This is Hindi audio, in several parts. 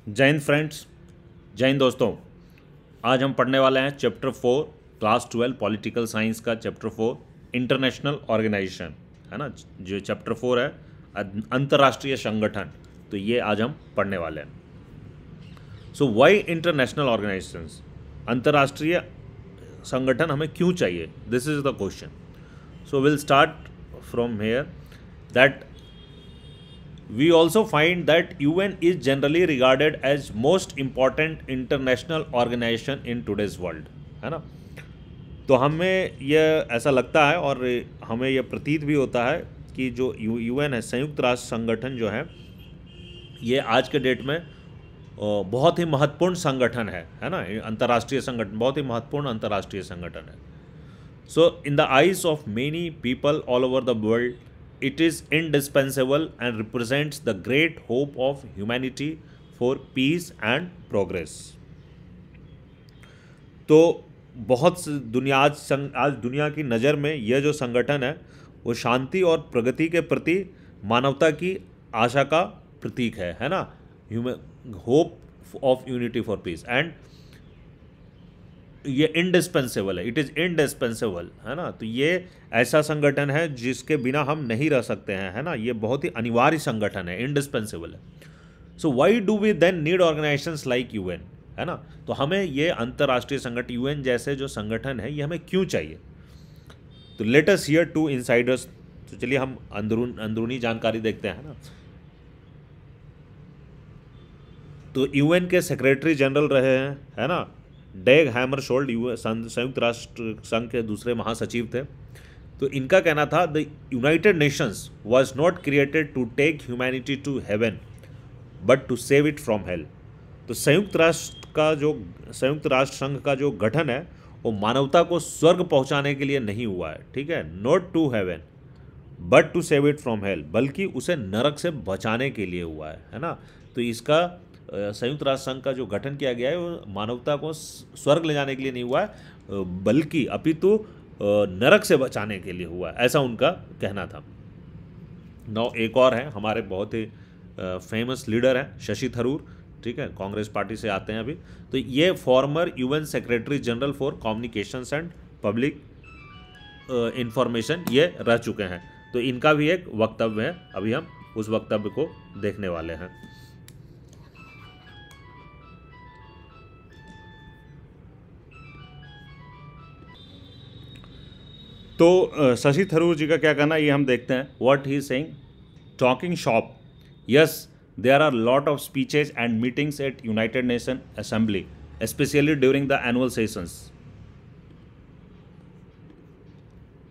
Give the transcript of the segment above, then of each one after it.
जय हिंद फ्रेंड्स, जय हिंद दोस्तों। आज हम पढ़ने वाले हैं चैप्टर 4 क्लास 12 पॉलिटिकल साइंस का चैप्टर 4 इंटरनेशनल ऑर्गेनाइजेशन, है ना। जो चैप्टर 4 है अंतर्राष्ट्रीय संगठन, तो ये आज हम पढ़ने वाले हैं। सो व्हाई इंटरनेशनल ऑर्गेनाइजेशंस, अंतर्राष्ट्रीय संगठन हमें क्यों चाहिए, this is the question. So will start from here that we also find that UN is generally regarded as most important international organization in today's world, है ना। तो हमें यह ऐसा लगता है और हमें यह प्रतीत भी होता है कि जो UN है, संयुक्त राष्ट्र संगठन जो है, ये आज के डेट में बहुत ही महत्वपूर्ण संगठन है ना। अंतर्राष्ट्रीय संगठन, बहुत ही महत्वपूर्ण अंतर्राष्ट्रीय संगठन है। So, in the eyes of many people all over the world, it is indispensable and represents the great hope of humanity for peace and progress. तो बहुत दुनिया आज दुनिया की नज़र में यह जो संगठन है वो शांति और प्रगति के प्रति मानवता की आशा का प्रतीक है ना। Human hope of unity for piece, and ये इंडिस्पेंसेबल है, इट इज़ इंडिस्पेंसेबल, है ना। तो ये ऐसा संगठन है जिसके बिना हम नहीं रह सकते हैं, है ना। ये बहुत ही अनिवार्य संगठन है, इंडिस्पेंसेबल है। So why do we then need organisations like UN, है ना। तो हमें ये अंतर्राष्ट्रीय संगठन यूएन जैसे जो संगठन है ये हमें क्यों चाहिए। तो let us hear to insiders. तो चलिए हम अंदरूनी जानकारी देखते हैं, ना। तो यूएन के सेक्रेटरी जनरल रहे हैं, है ना, डैग हैमरशोल्ड, संयुक्त राष्ट्र संघ के दूसरे महासचिव थे। तो इनका कहना था the United Nations was not created to take humanity to heaven but to save it from hell. तो संयुक्त राष्ट्र संघ का जो गठन है वो मानवता को स्वर्ग पहुंचाने के लिए नहीं हुआ है, ठीक है, not to heaven but to save it from hell, बल्कि उसे नरक से बचाने के लिए हुआ है ना। तो इसका संयुक्त राष्ट्र संघ का जो गठन किया गया है वो मानवता को स्वर्ग ले जाने के लिए नहीं हुआ है, बल्कि अपितु नरक से बचाने के लिए हुआ है, ऐसा उनका कहना था। नौ एक और है, हमारे बहुत ही फेमस लीडर हैं शशि थरूर, ठीक है, कांग्रेस पार्टी से आते हैं अभी। तो ये farmer UN secretary general for communications and public information ये रह चुके हैं। तो इनका भी एक वक्तव्य है, अभी हम उस वक्तव्य को देखने वाले हैं। तो शशि थरूर जी का क्या कहना है ये हम देखते हैं। What he saying, talking shop, yes there are lot of speeches and meetings at United Nation assembly specially during the annual sessions,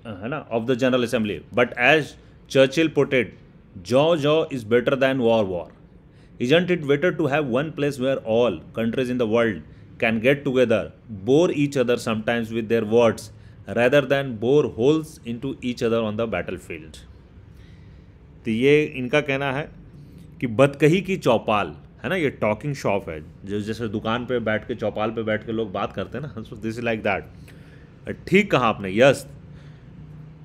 है ना, of the General Assembly, but as Churchill put it, jaw is better than war. Isn't it better to have one place where all countries in the world can get together, bore each other sometimes with their words, rather than bore holes into each other on the battlefield? तो ये इनका कहना है कि बदकही की चौपाल, है ना, ये टॉकिंग शॉप है, जो जैसे दुकान पे बैठ के, चौपाल पे बैठ के लोग बात करते हैं ना, दिस इज लाइक दैट। ठीक कहा आपने, यस।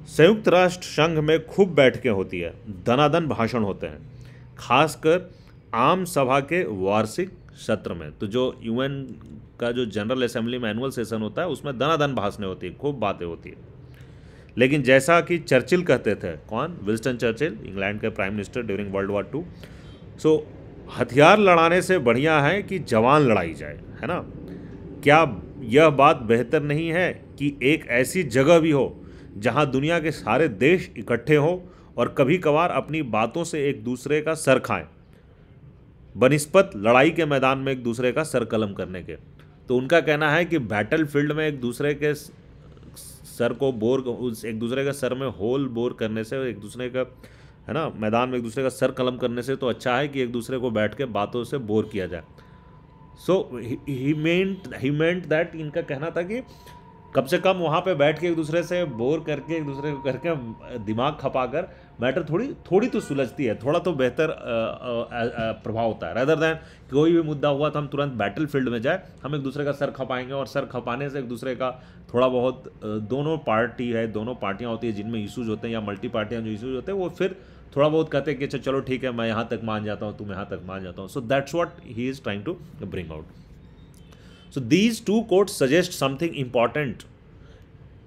संयुक्त राष्ट्र संघ में खूब बैठकें होती है, दनादन भाषण होते हैं, खासकर आम सभा के वार्षिक सत्र में। तो जो यूएन का जो जनरल असेंबली में एनुअल सेशन होता है उसमें दनादन भाषणें होती है, खूब बातें होती है। लेकिन जैसा कि चर्चिल कहते थे, कौन, विंस्टन चर्चिल, इंग्लैंड के prime minister during world war 2, सो हथियार लड़ाने से बढ़िया है कि जवान लड़ाई जाए, है ना। क्या यह बात बेहतर नहीं है कि एक ऐसी जगह भी हो जहां दुनिया के सारे देश इकट्ठे हों और कभी कभार अपनी बातों से एक दूसरे का सर खाएं, बनिस्पत लड़ाई के मैदान में एक दूसरे का सर कलम करने के। तो उनका कहना है कि बैटल फील्ड में एक दूसरे के सर को एक दूसरे का सर में होल बोर करने से, एक दूसरे का, है ना, मैदान में एक दूसरे का सर कलम करने से तो अच्छा है कि एक दूसरे को बैठ के बातों से बोर किया जाए। सो ही मेंट दैट, इनका कहना था कि कम से कम वहाँ पे बैठ के एक दूसरे से बोर करके, एक दूसरे को करके दिमाग खपाकर मैटर थोड़ी तो सुलझती है, थोड़ा तो बेहतर प्रभाव होता है, रेदर दैन कोई भी मुद्दा हुआ तो हम तुरंत बैटल फील्ड में जाए, हम एक दूसरे का सर खपाएंगे, और सर खपाने से एक दूसरे का थोड़ा बहुत दोनों पार्टियां होती है जिनमें इशूज़ होते हैं, या मल्टी पार्टियां जो इशूज़ होते हैं वो फिर थोड़ा बहुत कहते हैं कि अच्छा चलो ठीक है, मैं यहाँ तक मान जाता हूँ, तुम यहाँ तक मान जाता हूँ. So that's what he is trying to bring out. So these two quotes suggest something important.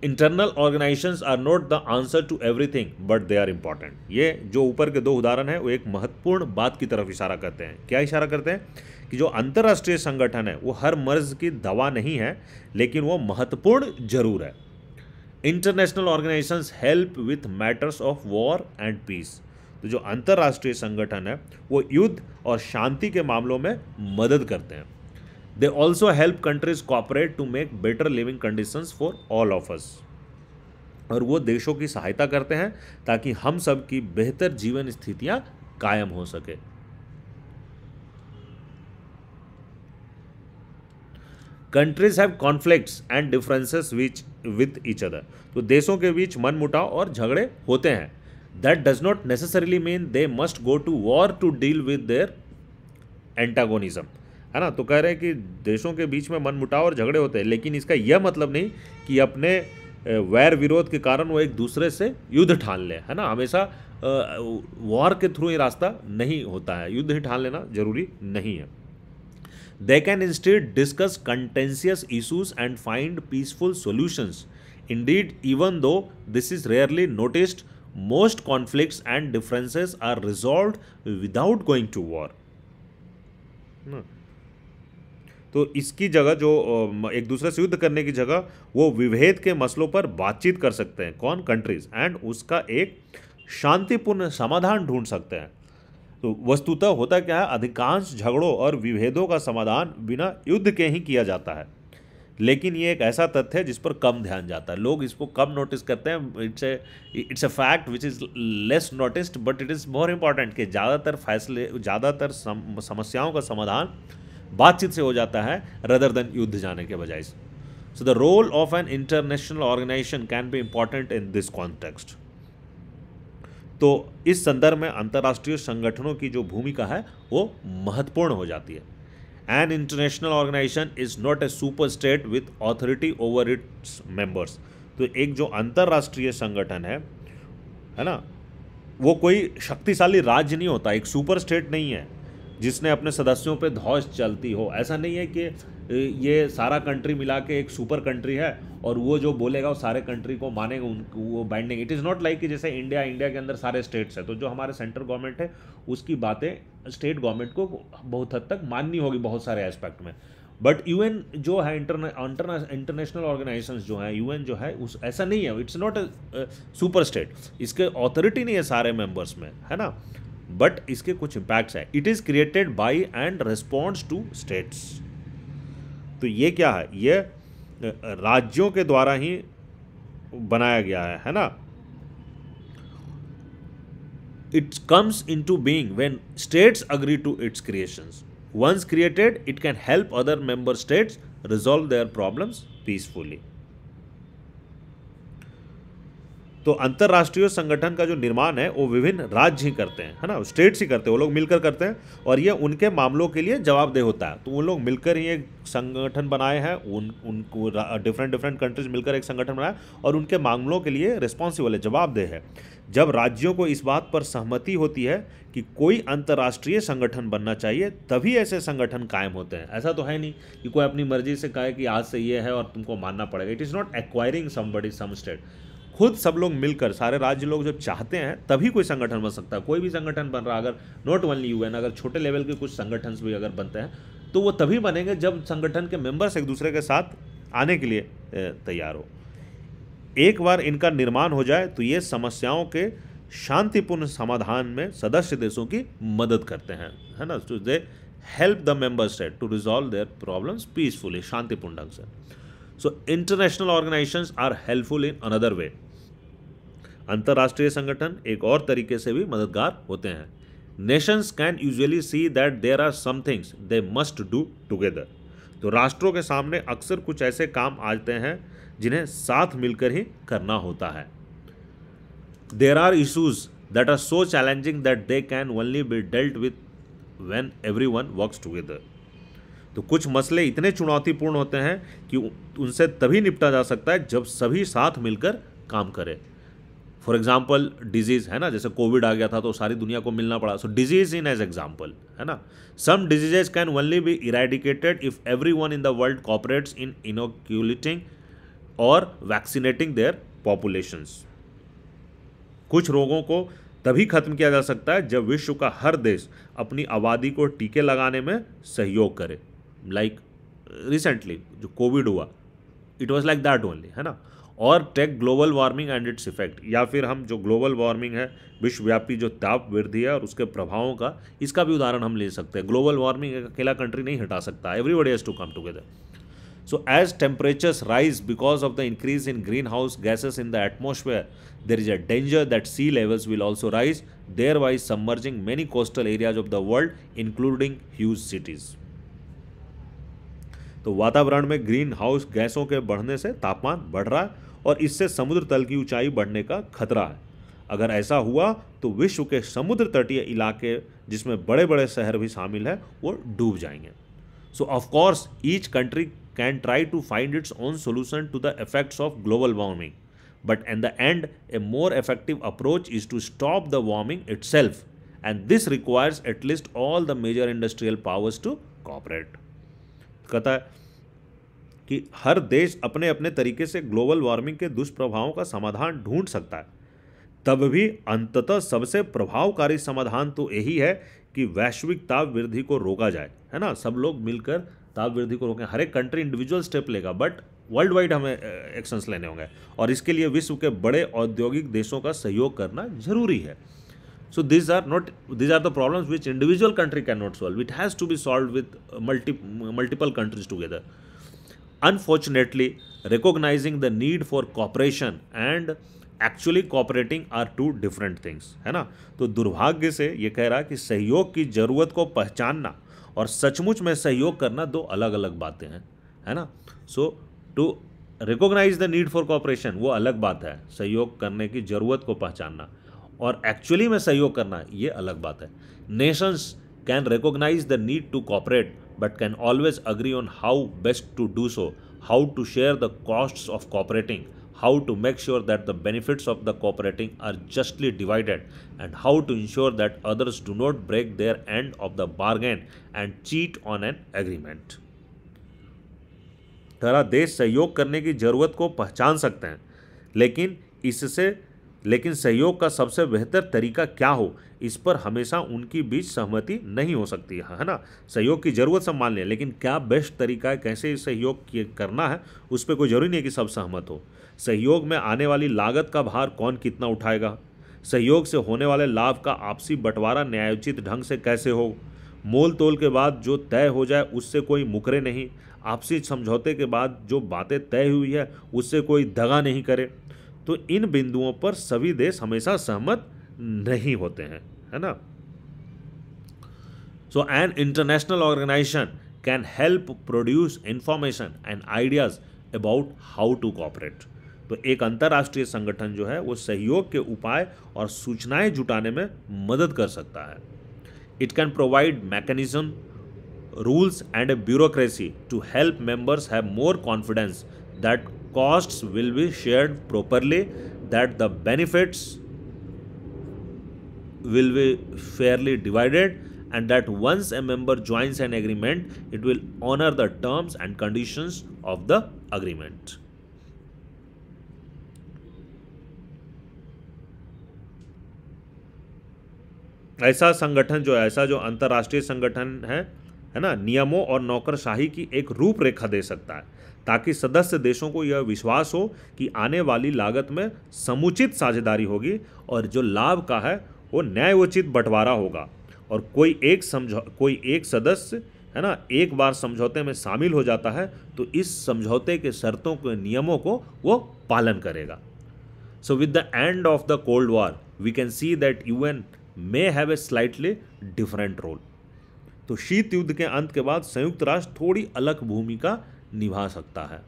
Internal organizations are not the answer to everything, but they are important. ये जो ऊपर के दो उदाहरण हैं वो एक महत्वपूर्ण बात की तरफ इशारा करते हैं. क्या इशारा करते हैं? कि जो अंतर्राष्ट्रीय संगठन है वो हर मर्ज की दवा नहीं है, लेकिन वो महत्वपूर्ण जरूर है. International organisations help with matters of war and peace. तो जो अंतर्राष्ट्रीय संगठन है वो युद्ध और शांति के मामलों में मदद करते हैं. They also help countries cooperate to make better living conditions for all of us. और वो देशों की सहायता करते हैं ताकि हम सब की बेहतर जीवन स्थितियां कायम हो सके. Countries have conflicts and differences with each other. तो देशों के बीच मनमुटाव और झगड़े होते हैं. That does not necessarily mean they must go to war to deal with their antagonism. है ना. तो कह रहे हैं कि देशों के बीच में मनमुटाव और झगड़े होते हैं, लेकिन इसका यह मतलब नहीं कि अपने वैर विरोध के कारण वो एक दूसरे से युद्ध ठान ले. है ना. हमेशा वॉर के थ्रू ही रास्ता नहीं होता है, युद्ध ही ठान लेना जरूरी नहीं है. They can instead discuss contentious issues and find peaceful solutions. Indeed even though this is rarely noticed, most conflicts and differences are resolved without going to war. तो इसकी जगह जो एक दूसरे से युद्ध करने की जगह वो विभेद के मसलों पर बातचीत कर सकते हैं. कौन? कंट्रीज. एंड उसका एक शांतिपूर्ण समाधान ढूंढ सकते हैं. तो वस्तुतः होता क्या है, अधिकांश झगड़ों और विभेदों का समाधान बिना युद्ध के ही किया जाता है. लेकिन ये एक ऐसा तथ्य है जिस पर कम ध्यान जाता है. लोग इसको कम नोटिस करते हैं. It's a fact which is less noticed, but it is more important कि ज़्यादातर समस्याओं का समाधान बातचीत से हो जाता है रदर देन युद्ध जाने के बजाय. So the role of an international organisation can be important in this context. तो इस संदर्भ में अंतर्राष्ट्रीय संगठनों की जो भूमिका है वो महत्वपूर्ण हो जाती है. An international organisation is not a super state with authority over its members. तो एक जो अंतर्राष्ट्रीय संगठन है ना, वो कोई शक्तिशाली राज्य नहीं होता, एक सुपर स्टेट नहीं है जिसने अपने सदस्यों पे धौंस चलती हो. ऐसा नहीं है कि ये सारा कंट्री मिला के एक सुपर कंट्री है और वो जो बोलेगा वो सारे कंट्री को मानेगा, उनको वो binding. It is not like कि जैसे इंडिया के अंदर सारे स्टेट्स हैं, तो जो हमारे सेंट्रल गवर्नमेंट है उसकी बातें स्टेट गवर्नमेंट को बहुत हद तक माननी होगी बहुत सारे एस्पेक्ट में. बट यूएन जो है, इंटरनेशनल ऑर्गेनाइजेशंस जो है, यूएन जो है, उस ऐसा नहीं है. It's not a super state. इसके ऑथोरिटी नहीं है सारे मेंबर्स में, है ना, बट इसके कुछ इम्पैक्ट्स है. It is created by and response to states. तो ये क्या है, ये राज्यों के द्वारा ही बनाया गया है ना. It comes in to being when states agree to its creations. Once created it can help other member states resolve their problems peacefully. तो अंतर्राष्ट्रीय संगठन का जो निर्माण है वो विभिन्न राज्य ही करते हैं, है ना, स्टेट्स ही करते हैं, वो लोग मिलकर करते हैं और ये उनके मामलों के लिए जवाबदेह होता है. तो वो लोग मिलकर ही एक संगठन बनाए हैं, उनको डिफरेंट कंट्रीज मिलकर एक संगठन बनाया और उनके मामलों के लिए रिस्पॉन्सिबल है, जवाबदेह है. जब राज्यों को इस बात पर सहमति होती है कि कोई अंतर्राष्ट्रीय संगठन बनना चाहिए, तभी ऐसे संगठन कायम होते हैं. ऐसा तो है नहीं कि कोई अपनी मर्जी से कहे कि आज से ये है और तुमको मानना पड़ेगा. It is not acquiring somebody some state. खुद सब लोग मिलकर, सारे राज्य लोग जब चाहते हैं तभी कोई संगठन बन सकता है. कोई भी संगठन बन रहा है, अगर नॉट ओनली यूएन, अगर छोटे लेवल के कुछ संगठन भी अगर बनते हैं तो वो तभी बनेंगे जब संगठन के मेंबर्स एक दूसरे के साथ आने के लिए तैयार हो. एक बार इनका निर्माण हो जाए तो ये समस्याओं के शांतिपूर्ण समाधान में सदस्य देशों की मदद करते हैं, है ना. तो they help the member state to resolve their problems peacefully, शांतिपूर्ण ढंग से. So international organisations are helpful in another way. अंतर्राष्ट्रीय संगठन एक और तरीके से भी मददगार होते हैं. Nations can usually see that there are some things they must do together. तो राष्ट्रों के सामने अक्सर कुछ ऐसे काम आते हैं जिन्हें साथ मिलकर ही करना होता है. There are issues that are so challenging that they can only be dealt with when everyone works together. तो कुछ मसले इतने चुनौतीपूर्ण होते हैं कि उनसे तभी निपटा जा सकता है जब सभी साथ मिलकर काम करें. फॉर एग्जाम्पल डिजीज़ है ना, जैसे कोविड आ गया था तो सारी दुनिया को मिलना पड़ा, so disease in as example है ना. Some diseases can only be eradicated if every one in the world cooperates in inoculating और वैक्सीनेटिंग देयर पॉपुलेशंस. कुछ रोगों को तभी खत्म किया जा सकता है जब विश्व का हर देश अपनी आबादी को टीके लगाने में सहयोग करे. लाइक रिसेंटली जो कोविड हुआ, it was like that only है ना. और take global warming and its effect, या फिर हम जो ग्लोबल वार्मिंग है, विश्वव्यापी जो ताप वृद्धि है और उसके प्रभावों का, इसका भी उदाहरण हम ले सकते हैं. ग्लोबल वार्मिंग एक अकेला कंट्री नहीं हटा सकता, everybody has to come together. So as temperatures rise because of the increase in greenhouse gases in the atmosphere, there is a danger that sea levels will also rise, thereby submerging many coastal areas of the world, including huge cities. तो वातावरण में ग्रीन हाउस गैसों के बढ़ने से तापमान बढ़ रहा है और इससे समुद्र तल की ऊंचाई बढ़ने का खतरा है. अगर ऐसा हुआ तो विश्व के समुद्र तटीय इलाके, जिसमें बड़े बड़े शहर भी शामिल हैं, वो डूब जाएंगे. So of course, each country can try to find its own solution to the effects of global warming. But in the end, a more effective approach is to stop the warming itself. And this requires at least all the major industrial powers to cooperate. कहता है कि हर देश अपने अपने तरीके से ग्लोबल वार्मिंग के दुष्प्रभावों का समाधान ढूंढ सकता है. तब भी अंततः सबसे प्रभावकारी समाधान तो यही है कि वैश्विक ताप वृद्धि को रोका जाए, है ना. सब लोग मिलकर ताप वृद्धि को रोकें. हर एक कंट्री इंडिविजुअल स्टेप लेगा, बट वर्ल्ड वाइड हमें एक्शंस लेने होंगे और इसके लिए विश्व के बड़े औद्योगिक देशों का सहयोग करना जरूरी है. सो these are the problems which individual country cannot solve. It has to be solved with multiple countries together. Unfortunately, recognizing the need for cooperation and actually cooperating are two different things, है ना. तो दुर्भाग्य से ये कह रहा है कि सहयोग की ज़रूरत को पहचानना और सचमुच में सहयोग करना दो अलग अलग बातें हैं, है ना. So to recognise the need for cooperation वो अलग बात है, सहयोग करने की ज़रूरत को पहचानना, और एक्चुअली में सहयोग करना ये अलग बात है. Nations can recognise the need to cooperate but can always agree on how best to do so, how to share the costs of cooperating, how to make sure that the benefits of the cooperating are justly divided, and how to ensure that others do not break their end of the bargain and cheat on an agreement. तरह देश सहयोग करने की ज़रूरत को पहचान सकते हैं, लेकिन सहयोग का सबसे बेहतर तरीका क्या हो, इस पर हमेशा उनकी बीच सहमति नहीं हो सकती है ना. सहयोग की ज़रूरत सब मान लें, लेकिन क्या बेस्ट तरीका है, कैसे सहयोग करना है, उस पर कोई ज़रूरी नहीं है कि सब सहमत हो. सहयोग में आने वाली लागत का भार कौन कितना उठाएगा, सहयोग से होने वाले लाभ का आपसी बंटवारा न्यायोचित ढंग से कैसे हो, मोल तोल के बाद जो तय हो जाए उससे कोई मुकरे नहीं, आपसी समझौते के बाद जो बातें तय हुई है उससे कोई दगा नहीं करे. तो इन बिंदुओं पर सभी देश हमेशा सहमत नहीं होते हैं, है ना. So an international organisation can help produce information and ideas about how to cooperate. तो एक अंतर्राष्ट्रीय संगठन जो है वो सहयोग के उपाय और सूचनाएं जुटाने में मदद कर सकता है. It can provide mechanism, rules and a bureaucracy to help members have more confidence that costs will be shared properly, that the benefits will be fairly divided, and that once a member joins an agreement, it will honor the terms and conditions of the agreement. ऐसा संगठन जो है, ऐसा जो अंतर्राष्ट्रीय संगठन है ना, नियमों और नौकरशाही की एक रूपरेखा दे सकता है, ताकि सदस्य देशों को यह विश्वास हो कि आने वाली लागत में समुचित साझेदारी होगी और जो लाभ का है वो न्यायोचित बंटवारा होगा. और कोई एक सदस्य है ना एक बार समझौते में शामिल हो जाता है तो इस समझौते के शर्तों के नियमों को वो पालन करेगा. So with the end of the cold war we can see that UN may have a slightly different role. तो शीत युद्ध के अंत के बाद संयुक्त राष्ट्र थोड़ी अलग भूमिका निभा सकता है.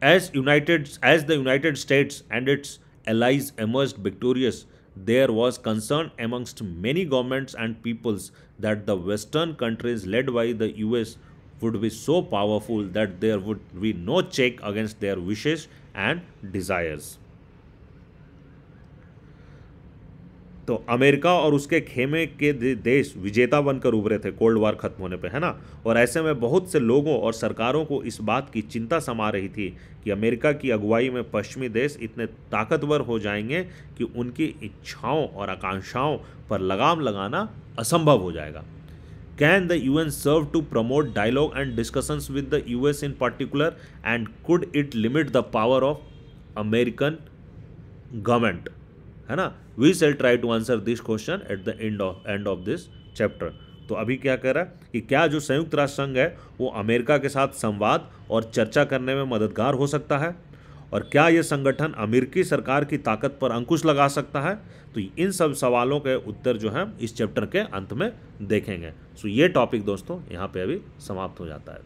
As the United States and its allies emerged victorious, there was concern amongst many governments and peoples that the Western countries led by the US would be so powerful that there would be no check against their wishes and desires. तो अमेरिका और उसके खेमे के देश विजेता बनकर उभरे थे कोल्ड वॉर खत्म होने पे, है ना। और ऐसे में बहुत से लोगों और सरकारों को इस बात की चिंता समा रही थी कि अमेरिका की अगुवाई में पश्चिमी देश इतने ताकतवर हो जाएंगे कि उनकी इच्छाओं और आकांक्षाओं पर लगाम लगाना असंभव हो जाएगा। Can the UN serve to promote dialogue and discussions with the US in particular, and could it limit the power of American government, है ना। We shall try to answer this question at the end of this chapter. तो अभी क्या कह रहा है कि क्या जो संयुक्त राष्ट्र संघ है वो अमेरिका के साथ संवाद और चर्चा करने में मददगार हो सकता है, और क्या ये संगठन अमेरिकी सरकार की ताकत पर अंकुश लगा सकता है। तो इन सब सवालों के उत्तर जो है इस चैप्टर के अंत में देखेंगे। सो ये टॉपिक दोस्तों यहाँ पे अभी समाप्त हो जाता है।